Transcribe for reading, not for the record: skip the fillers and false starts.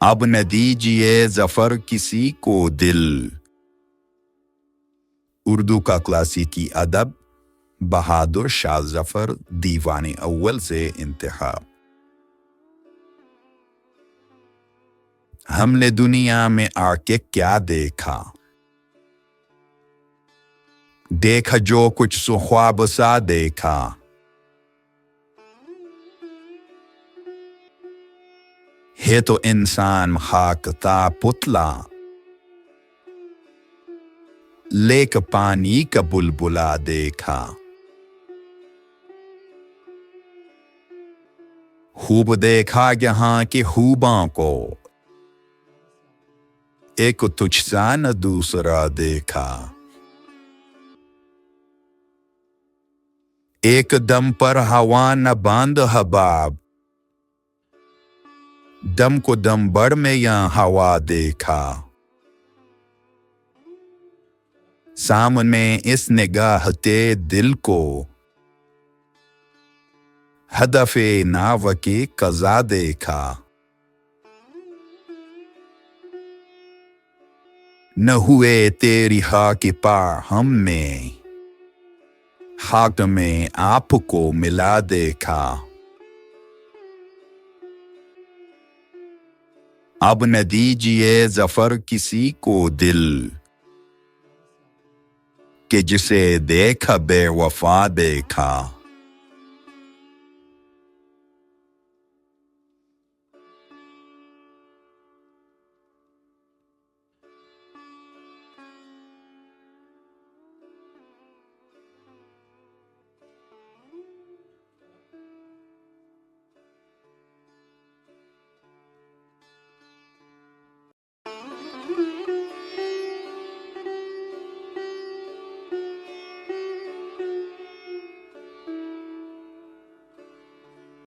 अब न दीजिए जफर किसी को दिल। उर्दू का क्लासिकी अदब बहादुर शाह जफर दीवाने अव्वल से इंतहा। हमने दुनिया में आके क्या देखा, देखा जो कुछ सो ख्वाब सा देखा। है तो इंसान खाक ता पुतला, लेक पानी का बुलबुला देखा। खूब देखा यहाँ के खूबों को, एक तुझसा न दूसरा देखा। एक दम पर हवा न बांध हबाब, दम को दम बढ़ में यहाँ हवा देखा। सामने इस निगाह ते दिल को, हदफे नाव के कज़ा देखा। न हुए तेरी खाक पार हमने, खाक में आपको मिला देखा। अब न दीजिए जफर किसी को दिल, कि जिसे देखा बेवफा देखा।